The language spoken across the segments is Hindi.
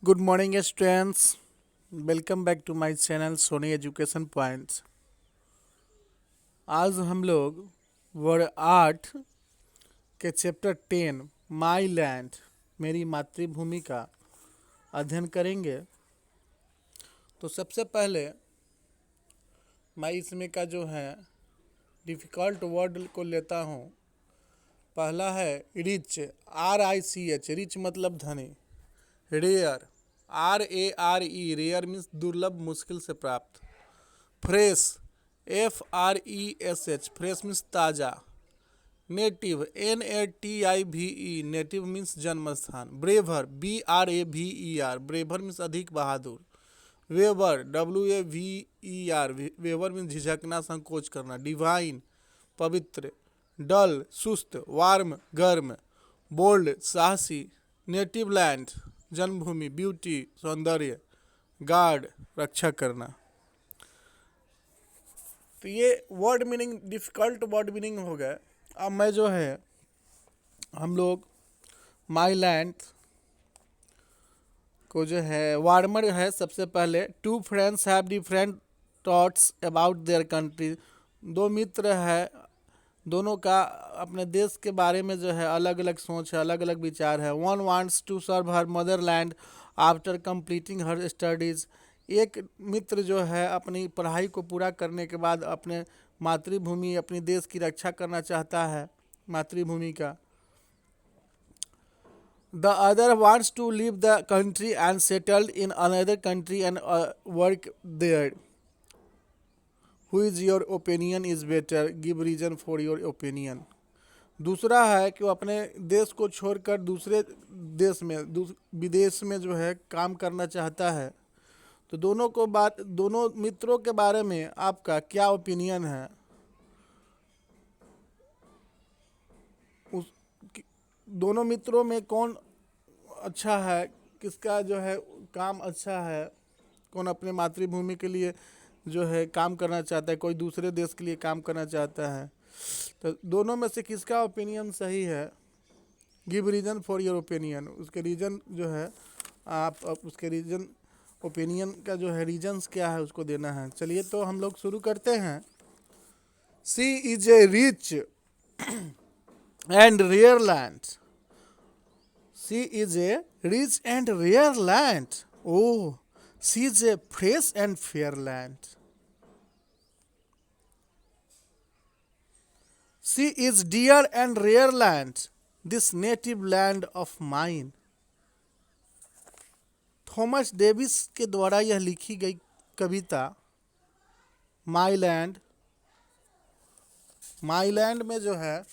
Good morning students. Welcome back to my channel Soni Education Points. आज हम लोग वर्ड 8 के चैप्टर 10 माई लैंड मेरी मातृभूमि का अध्ययन करेंगे। तो सबसे पहले मैं इसमें का जो है डिफ़िकल्ट वर्ड को लेता हूँ। पहला है रिच, RICH, रिच मतलब धनी। रेयर, RARE, रेयर मीन्स दुर्लभ, मुश्किल से प्राप्त। फ्रेश, FRESH, फ्रेश मीन्स ताज़ा। नेटिव, NATIVE, नेटिव मीन्स जन्म स्थान। ब्रेवर, BRAVER, ब्रेवर मीन्स अधिक बहादुर। वेवर, WAVER, वेवर मीन्स झिझकना, संकोच करना। डिवाइन, पवित्र। डल, सुस्त। वार्म, गर्म। बोल्ड, साहसी। नेटिव लैंड, जन्मभूमि। ब्यूटी, सौंदर्य। गार्ड, रक्षा करना। तो ये word meaning, difficult word meaning हो गए। अब मैं जो है हम लोग माई लैंड को जो है वार्मर है। सबसे पहले two friends have different thoughts about their country, दो मित्र है, दोनों का अपने देश के बारे में जो है अलग अलग सोच है, अलग अलग विचार है। One wants to serve her mother land after completing her studies, एक मित्र जो है अपनी पढ़ाई को पूरा करने के बाद अपने मातृभूमि, अपनी देश की रक्षा करना चाहता है, मातृभूमि का। The other wants to leave the country and settle in another country and work there. Who is your opinion is better? Give reason for your opinion. दूसरा है कि वो अपने देश को छोड़कर दूसरे देश में, विदेश में जो है काम करना चाहता है। तो दोनों मित्रों के बारे में आपका क्या ओपिनियन है? उस दोनों मित्रों में कौन अच्छा है, किसका जो है काम अच्छा है, कौन अपने मातृभूमि के लिए जो है काम करना चाहता है, कोई दूसरे देश के लिए काम करना चाहता है। तो दोनों में से किसका ओपिनियन सही है? Give reason for your opinion, उसके रीज़न जो है आप उसके रीज़न, ओपिनियन का जो है रीजन्स क्या है उसको देना है। चलिए तो हम लोग शुरू करते हैं। She is a rich and rare land. She is a rich and rare land. Oh, she is a fresh and fair land. She is dear and rare land, this native land of mine. Thomas Davis के द्वारा यह लिखी गई कविता माई लैंड। माई लैंड में जो है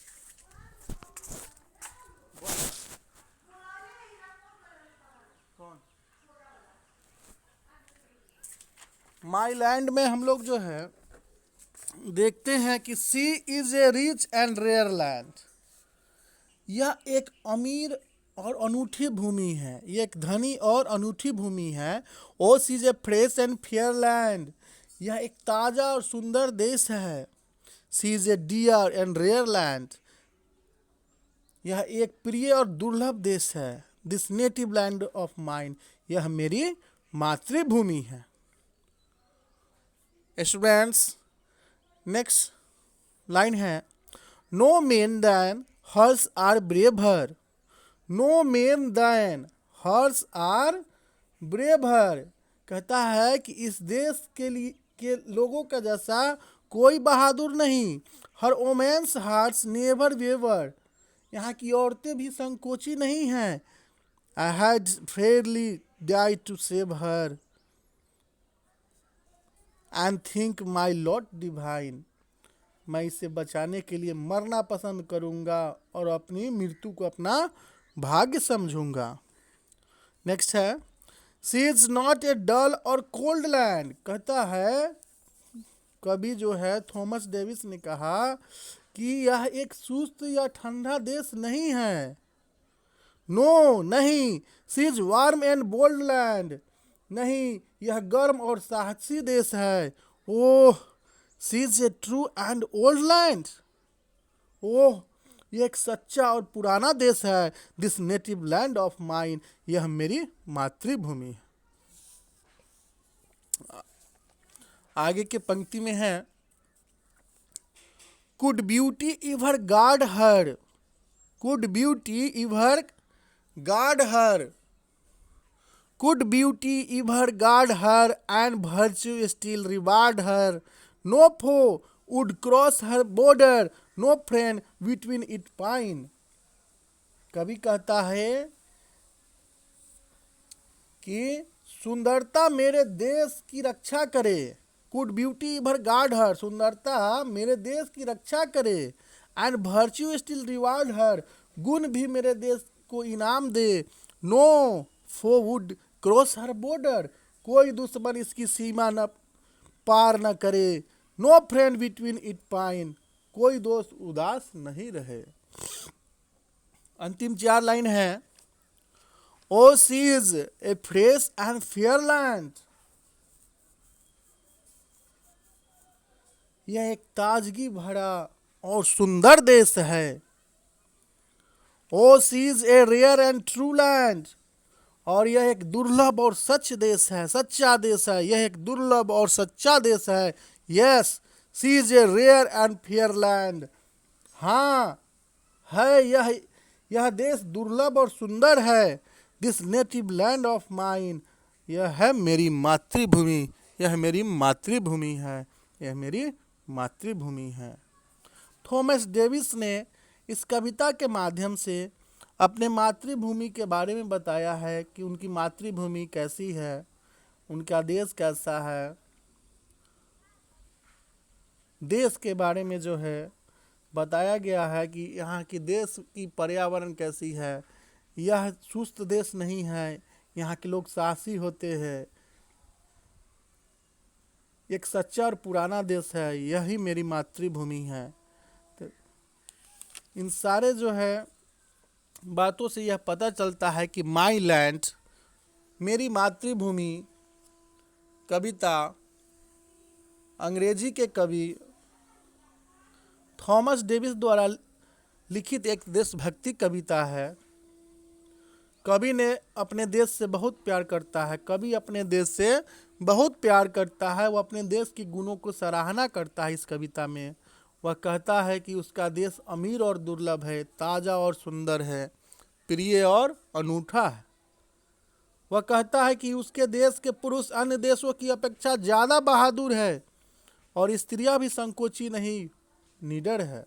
माई लैंड में हम लोग जो है देखते हैं कि she is a rich and rare land. यह एक अमीर और अनूठी भूमि है, यह एक धनी और अनूठी भूमि है। Oh she is a fresh and fair land, यह एक ताज़ा और सुंदर देश है। She is a dear and rare land, यह एक प्रिय और दुर्लभ देश है। This native land of mine, यह मेरी मातृभूमि है। स्टूडेंट्स, नेक्स्ट लाइन है no men than hers are braver. No men than hers are braver, कहता है कि इस देश के लोगों का जैसा कोई बहादुर नहीं। Her women's hearts never waver, यहाँ की औरतें भी संकोची नहीं हैं। I had fairly died to save her and think my lot divine, मैं इसे बचाने के लिए मरना पसंद करूंगा और अपनी मृत्यु को अपना भाग्य समझूंगा। नेक्स्ट है सी इज नॉट ए डल और कोल्ड लैंड, कहता है कवि जो है थॉमस डेविस ने कहा कि यह एक सुस्त या ठंडा देश नहीं है। नो, नहीं। She is warm and bold land, नहीं, यह गर्म और साहसी देश है। Oh, she is a true and old land, oh, ये एक सच्चा और पुराना देश है। This native land of mine, यह मेरी मातृभूमि है। आगे के पंक्ति में है, could beauty ever guard her, could beauty ever guard her, could beauty ever guard her and virtue still reward her? No foe would cross her border, no friend between it pine. कवि कहता है कि सुंदरता मेरे देश की रक्षा करे। Could beauty ever guard her, सुंदरता मेरे देश की रक्षा करे। And virtue still reward her, गुण भी मेरे देश को इनाम दे। No foe would cross her border, कोई दुश्मन इसकी सीमा न पार न करे। No friend between it pine, कोई दोस्त उदास नहीं रहे। अंतिम 4 लाइन है, oh she's a fresh and fair land, यह एक ताजगी भरा और सुंदर देश है। Oh she's a rare and true land, और यह एक दुर्लभ और सच देश है, सच्चा देश है। यह एक दुर्लभ और सच्चा देश है। Yes, she is a rare and fair land, हाँ है यह देश दुर्लभ और सुंदर है। This native land of mine, यह है मेरी मातृभूमि, यह मेरी मातृभूमि है, यह मेरी मातृभूमि है। थॉमस डेविस ने इस कविता के माध्यम से अपने मातृभूमि के बारे में बताया है कि उनकी मातृभूमि कैसी है, उनका देश कैसा है। देश के बारे में जो है बताया गया है कि यहाँ की देश की पर्यावरण कैसी है। यह सुस्त देश नहीं है, यहाँ के लोग साहसी होते हैं। एक सच्चा और पुराना देश है, यही मेरी मातृभूमि है। तो इन सारे जो है बातों से यह पता चलता है कि माई लैंड, मेरी मातृभूमि कविता अंग्रेजी के कवि थॉमस डेविस द्वारा लिखित एक देशभक्ति कविता है। कवि ने अपने देश से बहुत प्यार करता है, कवि अपने देश से बहुत प्यार करता है। वो अपने देश के गुणों को सराहना करता है इस कविता में। वह कहता है कि उसका देश अमीर और दुर्लभ है, ताज़ा और सुंदर है, प्रिय और अनूठा है। वह कहता है कि उसके देश के पुरुष अन्य देशों की अपेक्षा ज़्यादा बहादुर है और स्त्रियां भी संकोची नहीं, निडर है।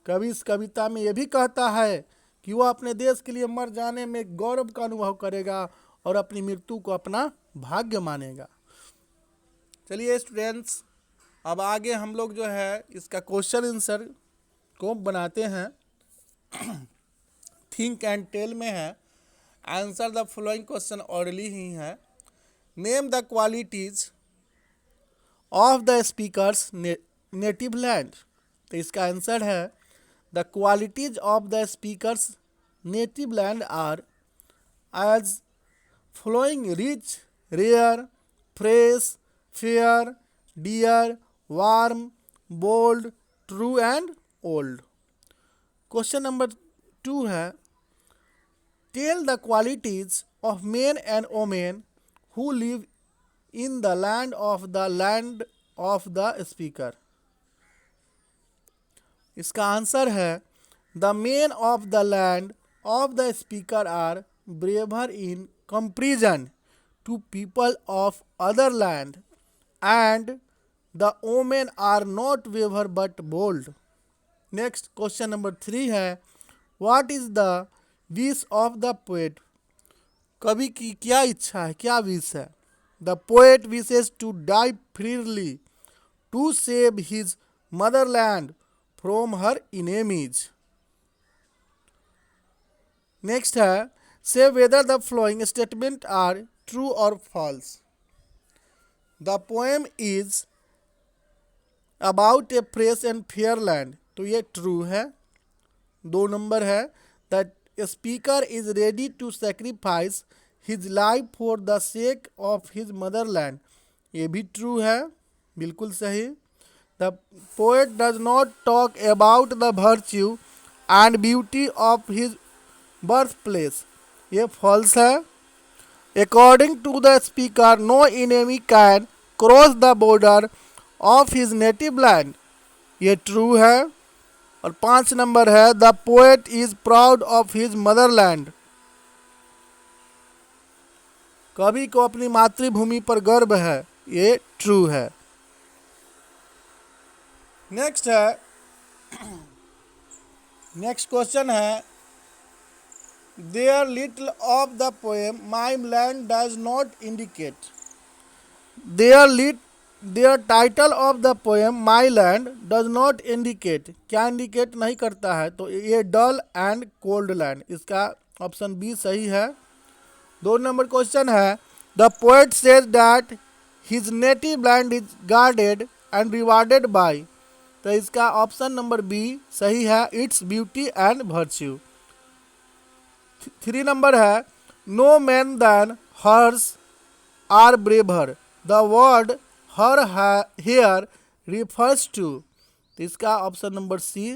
कवि इस कविता में यह भी कहता है कि वह अपने देश के लिए मर जाने में गौरव का अनुभव करेगा और अपनी मृत्यु को अपना भाग्य मानेगा। चलिए स्टूडेंट्स, अब आगे हम लोग जो है इसका क्वेश्चन आंसर को बनाते हैं। थिंक एंड टेल में है, answer the following question orderly ही है। Name the qualities of the speakers native land. तो इसका आंसर है, the qualities of the speakers native land are as following: rich, rare, fresh, fair, dear, warm, bold, true and old. Question number 2 है, tell the qualities of men and women who live in the land of the speaker. इसका आंसर है, the men of the land of the speaker are braver in comparison to people of other land and the women are not waver but bold. Next question number 3 है, what is the wish of the poet. कवि की क्या इच्छा है, क्या विश है। The poet wishes to die freely to save his motherland from her enemies. Next है, say whether the following statement are true और false. The poem is about a fresh and fair land, तो ये ट्रू है। 2 नंबर है, that speaker is ready to sacrifice his life for the sake of his motherland, ये भी ट्रू है, बिल्कुल सही। The poet does not talk about the virtue and beauty of his birth place, ये फॉल्स है। According to the speaker no enemy can cross the border of his native land, ये ट्रू है। और 5 नंबर है the poet is proud of his Motherland, कवि को अपनी मातृभूमि पर गर्व है, ये ट्रू है। नेक्स्ट क्वेश्चन है there little of the poem my land does not indicate, there title of the poem my land does not indicate, क्या इंडिकेट नहीं करता है, तो ये डल एंड कोल्ड लैंड, इसका ऑप्शन बी सही है। 2 नंबर क्वेश्चन है the poet says that his native land is guarded and rewarded by, तो इसका ऑप्शन नंबर बी सही है, its beauty and virtue. 3 number है no man then hers are braver, the word her here refers to, तो इसका ऑप्शन नंबर सी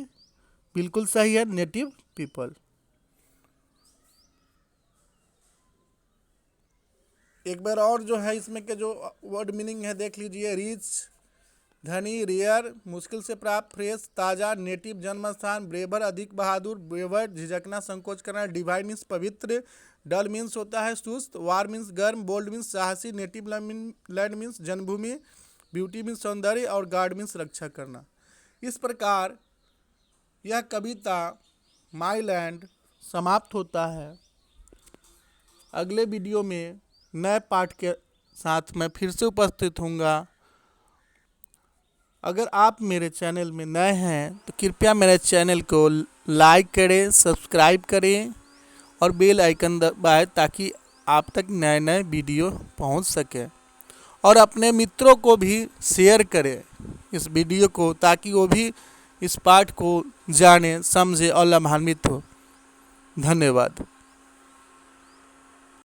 बिल्कुल सही है, नेटिव पीपल। एक बार और जो है इसमें के जो वर्ड मीनिंग है देख लीजिए, रिच धनी, रेयर मुश्किल से प्राप्त, फ्रेश ताज़ा, नेटिव जन्म स्थान, ब्रेवर अधिक बहादुर, ब्रेवर झिझकना संकोच करना, डिवाइन मीन्स पवित्र, डल मीन्स होता है सुस्त, वार मीन्स गर्म, बोल्ड मीन्स साहसी, नेटिव लैंड मीन्स जन्मभूमि, ब्यूटी मीन्स सौंदर्य और गार्ड मीन्स रक्षा करना। इस प्रकार यह कविता माई लैंड समाप्त होता है। अगले वीडियो में नए पाठ के साथ मैं फिर से उपस्थित होऊंगा। अगर आप मेरे चैनल में नए हैं तो कृपया मेरे चैनल को लाइक करें, सब्सक्राइब करें और बेल आइकन दबाएं ताकि आप तक नए नए वीडियो पहुंच सके, और अपने मित्रों को भी शेयर करें इस वीडियो को ताकि वो भी इस पाठ को जाने, समझे और लाभान्वित हो। धन्यवाद।